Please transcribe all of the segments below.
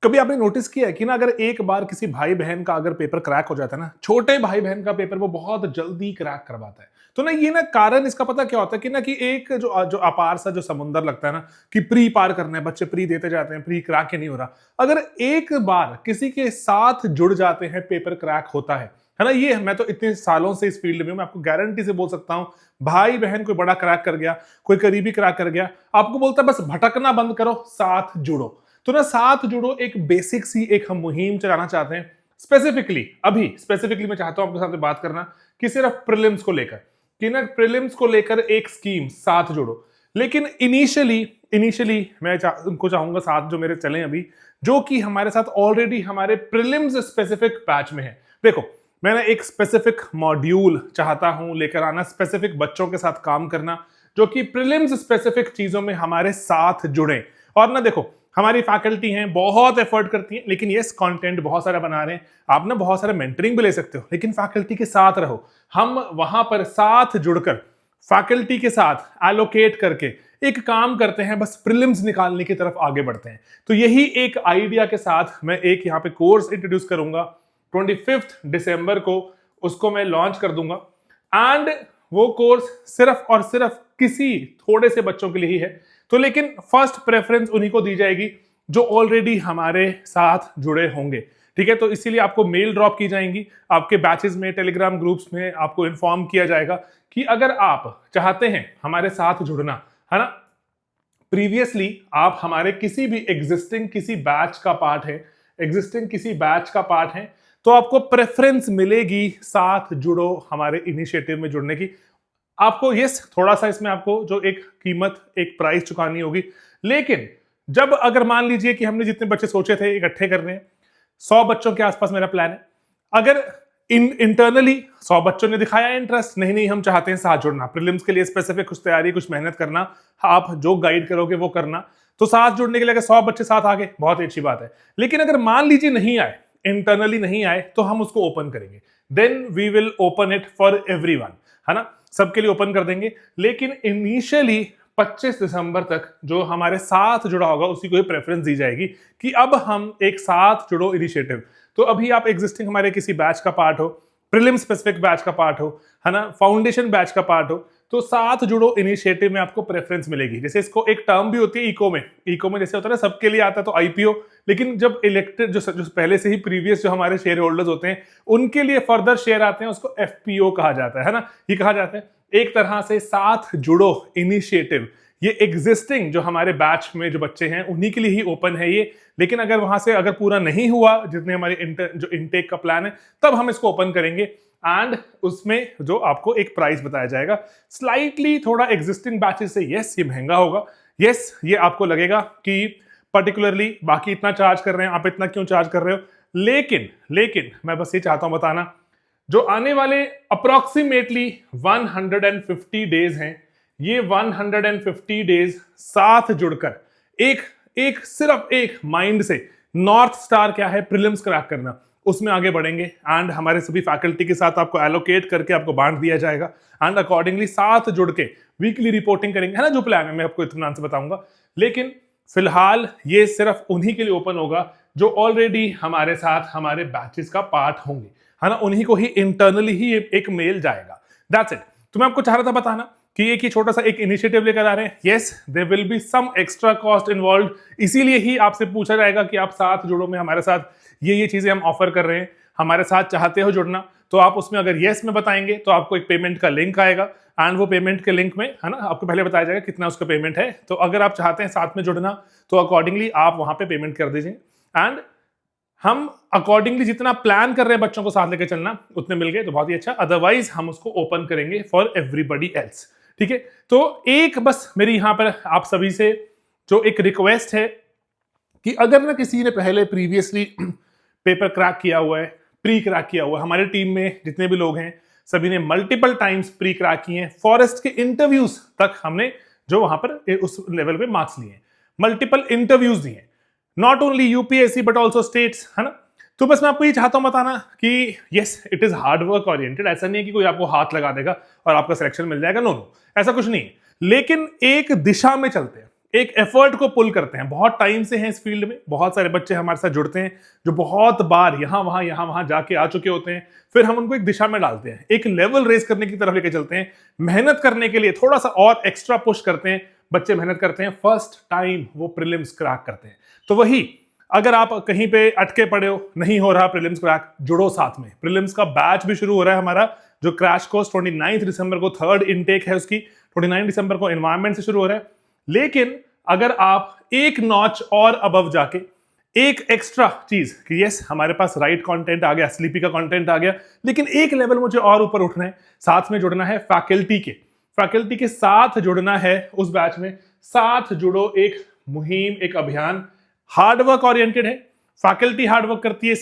कभी आपने नोटिस किया है कि ना अगर एक बार किसी भाई बहन का अगर पेपर क्रैक हो जाता है ना, छोटे भाई बहन का पेपर वो बहुत जल्दी क्रैक करवाता है। तो ना ये ना कारण इसका पता क्या होता है कि ना कि एक जो जो अपार सा जो समुंदर लगता है ना कि प्री पार करना है, बच्चे प्री देते जाते हैं, प्री क्रैक ही नहीं हो रहा। अगर एक बार किसी के साथ जुड़ जाते हैं, पेपर क्रैक होता है ना। ये मैं तो इतने सालों से इस फील्ड में हूं, मैं आपको गारंटी से बोल सकता हूं, भाई बहन कोई बड़ा क्रैक कर गया, कोई करीबी क्रैक कर गया, आपको बोलता है बस भटकना बंद करो, साथ जुड़ो। तो ना साथ जुड़ो एक बेसिक सी एक हम मुहिम चलाना चाहते हैं। स्पेसिफिकली मैं चाहता हूं आपके साथ बात करना कि सिर्फ प्रीलिम्स को लेकर, कि ना प्रीलिम्स को लेकर एक स्कीम साथ जुड़ो। लेकिन इनिशियली मैं उनको चाहूंगा साथ जो मेरे चले अभी, जो कि हमारे साथ ऑलरेडी हमारे प्रीलिम्स स्पेसिफिक बैच में है। देखो, मैं ना एक स्पेसिफिक मॉड्यूल चाहता हूं लेकर आना, स्पेसिफिक बच्चों के साथ काम करना, जो कि प्रीलिम्स स्पेसिफिक चीजों में हमारे साथ जुड़े। और ना देखो, हमारी फैकल्टी हैं, बहुत एफर्ट करती हैं, लेकिन यस कंटेंट बहुत सारा बना रहे हैं। आप ना बहुत सारा मेंटरिंग भी ले सकते हो, लेकिन फैकल्टी के साथ रहो। हम वहां पर साथ जुड़कर फैकल्टी के साथ एलोकेट करके एक काम करते हैं, बस प्रीलिम्स निकालने की तरफ आगे बढ़ते हैं। तो यही एक आइडिया के साथ मैं एक यहाँ पे कोर्स इंट्रोड्यूस करूंगा 25 दिसंबर को, उसको मैं लॉन्च कर दूंगा। एंड वो कोर्स सिर्फ और सिर्फ किसी थोड़े से बच्चों के लिए ही है। तो लेकिन फर्स्ट प्रेफरेंस उन्हीं को दी जाएगी जो ऑलरेडी हमारे साथ जुड़े होंगे। ठीक है, तो इसीलिए आपको मेल ड्रॉप की जाएंगी, आपके बैचेस में, टेलीग्राम ग्रुप्स में आपको इन्फॉर्म किया जाएगा कि अगर आप चाहते हैं हमारे साथ जुड़ना, है ना, प्रीवियसली आप हमारे किसी भी एग्जिस्टिंग किसी बैच का पार्ट है, तो आपको प्रेफरेंस मिलेगी साथ जुड़ो हमारे इनिशिएटिव में जुड़ने की। आपको यस थोड़ा सा इसमें आपको जो एक कीमत, एक प्राइस चुकानी होगी। लेकिन जब अगर मान लीजिए कि हमने जितने बच्चे सोचे थे इकट्ठे करने हैं, 100 बच्चों के आसपास मेरा प्लान है। अगर इंटरनली 100 बच्चों ने दिखाया इंटरेस्ट, नहीं हम चाहते हैं साथ जुड़ना, प्रीलिम्स के लिए स्पेसिफिक कुछ तैयारी, कुछ मेहनत करना, आप जो गाइड करोगे वो करना, तो साथ जुड़ने के लिए अगर 100 बच्चे साथ आ गए, बहुत ही अच्छी बात है। लेकिन अगर मान लीजिए नहीं आए, इंटरनली नहीं आए, तो हम उसको ओपन करेंगे। Then we will open it for everyone, है ना, सबके लिए ओपन कर देंगे। लेकिन इनिशियली 25 दिसंबर तक जो हमारे साथ जुड़ा होगा उसी को ही प्रेफरेंस दी जाएगी कि अब हम एक साथ जुड़ो इनिशिएटिव। तो अभी आप एग्जिस्टिंग हमारे किसी बैच का पार्ट हो, प्रीलिम स्पेसिफिक बैच का पार्ट हो, है ना, फाउंडेशन बैच का पार्ट हो, तो साथ जुड़ो इनिशिएटिव में आपको प्रेफरेंस मिलेगी। जैसे इसको एक टर्म भी होती है इको में जैसे होता है ना, सबके लिए आता है तो आईपीओ, लेकिन जब इलेक्टेड जो पहले से ही प्रीवियस जो हमारे शेयर होल्डर्स होते हैं उनके लिए फर्दर शेयर आते हैं, उसको एफपीओ कहा जाता है ना, ये कहा जाता है। एक तरह से साथ जुड़ो इनिशिएटिव ये एग्जिस्टिंग जो हमारे बैच में जो बच्चे हैं उन्हीं के लिए ही ओपन है ये। लेकिन अगर वहां से अगर पूरा नहीं हुआ जितने हमारे जो इनटेक का प्लान है, तब हम इसको ओपन करेंगे। एंड उसमें जो आपको एक प्राइस बताया जाएगा, स्लाइटली थोड़ा एग्जिस्टिंग बैचेस से यस ये महंगा होगा, यस ये आपको लगेगा कि पर्टिकुलरली बाकी इतना चार्ज कर रहे हैं, आप इतना क्यों चार्ज कर रहे हो। लेकिन मैं बस ये चाहता हूं बताना, जो आने वाले अप्रोक्सीमेटली 150 डेज हैं, ये 150 डेज साथ जुड़कर एक सिर्फ एक माइंड से, नॉर्थ स्टार क्या है, प्रीलिम्स क्रैक करना, उसमें आगे बढ़ेंगे। एंड हमारे सभी फैकल्टी के साथ आपको एलोकेट करके आपको बांट दिया जाएगा एंड अकॉर्डिंगली साथ जुड़ के वीकली रिपोर्टिंग करेंगे, है ना, जो प्लान है मैं आपको इत्मीनान से बताऊंगा। लेकिन फिलहाल ये सिर्फ उन्हीं के लिए ओपन होगा जो ऑलरेडी हमारे साथ हमारे बैचेस का पार्ट होंगे, है ना, उन्हीं को ही इंटरनली ही एक मेल जाएगा। That's it. तो मैं आपको चाह रहा था बताना कि एक ही छोटा सा एक इनिशिएटिव लेकर आ रहे हैं। Yes there will be some extra cost involve, इसीलिए ही आपसे पूछा जाएगा कि आप साथ जुड़ो में हमारे साथ ये चीजें हम ऑफर कर रहे हैं, हमारे साथ चाहते हो जुड़ना, तो आप उसमें अगर यस में बताएंगे तो आपको एक पेमेंट का लिंक आएगा एंड वो पेमेंट के लिंक में, है ना, आपको पहले बताया जाएगा कितना उसका पेमेंट है। तो अगर आप चाहते हैं साथ में जुड़ना तो अकॉर्डिंगली आप वहां पे पेमेंट कर दीजिए एंड हम अकॉर्डिंगली जितना प्लान कर रहे हैं बच्चों को साथ लेकर चलना उतने मिल गए तो बहुत ही अच्छा, अदरवाइज हम उसको ओपन करेंगे फॉर एवरीबडी एल्स। ठीक है, तो एक बस मेरी यहां पर आप सभी से जो एक रिक्वेस्ट है कि अगर ना किसी ने पहले प्रीवियसली पेपर क्रैक किया हुआ है, प्री क्रैक किया हुआ है, हमारे टीम में जितने भी लोग हैं सभी ने मल्टीपल टाइम्स प्री क्रैक किए हैं, फॉरेस्ट के इंटरव्यूज तक हमने जो वहां पर उस लेवल पे मार्क्स लिए हैं, मल्टीपल इंटरव्यूज दिए, not only UPSC but also states, है ना। तो बस मैं आपको ये चाहता हूं बताना कि yes it is hard work oriented, ऐसा नहीं है कि कोई आपको हाथ लगा देगा और आपका सिलेक्शन मिल जाएगा, नो, ऐसा कुछ नहीं है। लेकिन एक दिशा में चलते हैं, एक एफर्ट को पुल करते हैं। बहुत टाइम से हैं इस फील्ड में, बहुत सारे बच्चे हमारे साथ जुड़ते हैं जो बहुत बार यहां वहां जाके आ चुके होते हैं। फिर हम उनको एक दिशा में डालते हैं, एक लेवल रेस करने की तरफ लेके चलते हैं, मेहनत करने के लिए थोड़ा सा और एक्स्ट्रा पुश करते हैं, बच्चे मेहनत करते हैं, फर्स्ट टाइम वो प्रीलिम्स क्रैक करते हैं। तो वही, अगर आप कहीं पे अटके पड़े हो, नहीं हो रहा प्रीलिम्स क्रैक, जुड़ो साथ में। प्रीलिम्स का बैच भी शुरू हो रहा है हमारा, जो क्रैश कोर्स 29 दिसंबर को थर्ड इनटेक है उसकी, 29 दिसंबर को एनवायरमेंट से शुरू हो रहा है। लेकिन अगर आप एक नॉच और अबव जाके एक एक्स्ट्रा चीज कि यस हमारे पास राइट कंटेंट आ गया, स्लीपी का कंटेंट आ गया, लेकिन एक लेवल मुझे और ऊपर उठना है, साथ में जुड़ना है फैकल्टी के साथ जुड़ना है उस बैच में। साथ जुड़ो, एक मुहिम, एक अभियान हार्डवर्क ओरिएंटेड है। फैकल्टी हार्डवर्क करती है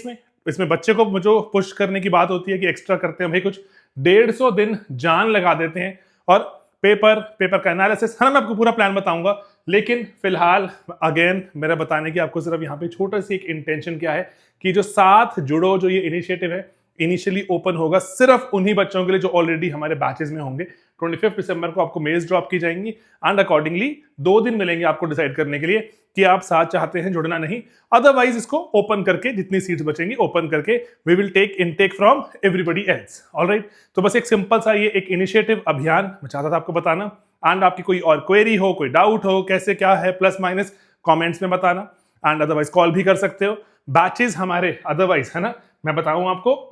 इसमें बच्चे को जो पुश करने की बात होती है कि एक्स्ट्रा करते हैं भाई, कुछ 150 दिन जान लगा देते हैं। और पेपर का एनालिसिस, हाँ मैं आपको पूरा प्लान बताऊंगा, लेकिन फिलहाल अगेन मेरा बताने की आपको सिर्फ यहाँ पे छोटा सी एक इंटेंशन क्या है कि जो साथ जुड़ो जो ये इनिशिएटिव है, इनिशियली ओपन होगा सिर्फ उन्हीं बच्चों के लिए जो ऑलरेडी हमारे बैचेस में होंगे। 25 दिसंबर को आपको मेल्स ड्रॉप की जाएंगी एंड अकॉर्डिंगली 2 दिन मिलेंगे आपको डिसाइड करने के लिए कि आप साथ चाहते हैं जुड़ना नहीं। अदरवाइज इसको ओपन करके जितनी सीट्स बचेंगी ओपन करके we will take intake from everybody else. Alright, तो बस एक सिंपल सा ये एक इनिशिएटिव अभियान मैं चाहता था आपको बताना। एंड आपकी कोई और क्वेरी हो, कोई डाउट हो, कैसे क्या है, प्लस माइनस कमेंट्स में बताना। एंड अदरवाइज कॉल भी कर सकते हो। बैचेस हमारे अदरवाइज है ना, मैं बताऊं आपको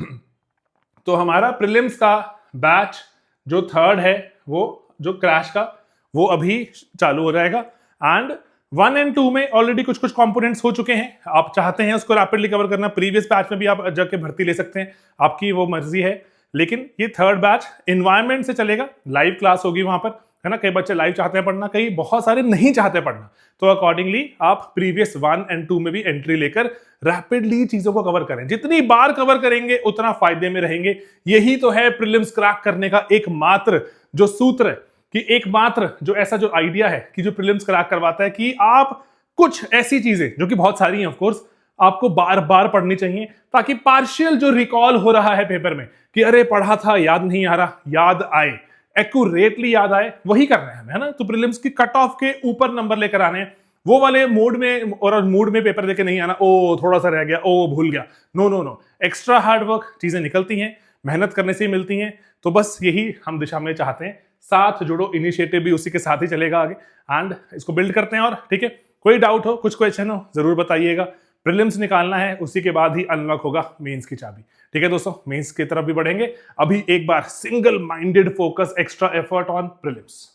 तो हमारा प्रीलिम्स का बैच जो थर्ड है, वो जो क्रैश का, वो अभी चालू हो जाएगा। एंड 1 एंड 2 में ऑलरेडी कुछ कंपोनेंट्स हो चुके हैं। आप चाहते हैं उसको रैपिडली कवर करना, प्रीवियस बैच में भी आप जाके भर्ती ले सकते हैं, आपकी वो मर्जी है। लेकिन ये थर्ड बैच एनवायरमेंट से चलेगा, लाइव क्लास होगी वहां पर, है ना। कई बच्चे लाइव चाहते हैं पढ़ना, कई बहुत सारे नहीं चाहते पढ़ना, तो अकॉर्डिंगली आप प्रीवियस 1 एंड 2 में भी एंट्री लेकर रैपिडली चीजों को कवर करें। जितनी बार कवर करेंगे उतना फायदे में रहेंगे। यही तो है प्रीलिम्स क्रैक करने का एकमात्र जो सूत्र है, कि एकमात्र जो ऐसा जो आइडिया है कि जो प्रीलिम्स क्रैक करवाता है कि आप कुछ ऐसी चीजें जो कि बहुत सारी हैं ऑफ कोर्स आपको बार बार पढ़नी चाहिए, ताकि पार्शियल जो रिकॉल हो रहा है पेपर में कि अरे पढ़ा था याद नहीं आ रहा, याद आए, एक्यूरेटली याद आए, वही करना है हमें, है ना। तो प्रीलिम्स की कट ऑफ के ऊपर नंबर लेकर आने हैं, वो वाले मूड में और मूड में पेपर देके नहीं आना, ओ थोड़ा सा रह गया, ओ भूल गया। No no no, extra hard work चीजें निकलती हैं, मेहनत करने से ही मिलती हैं। तो बस यही हम दिशा में चाहते हैं। साथ जुड़ो इनिशिएटिव भी उसी के साथ ही चलेगा आगे, एंड इसको बिल्ड करते हैं। और ठीक है, कोई डाउट हो, कुछ क्वेश्चन हो, जरूर बताइएगा। प्रीलिम्स निकालना है, उसी के बाद ही अनलॉक होगा मेंस की चाबी। ठीक है दोस्तों, मेंस की तरफ भी बढ़ेंगे। अभी एक बार single minded focus, extra effort on prelims.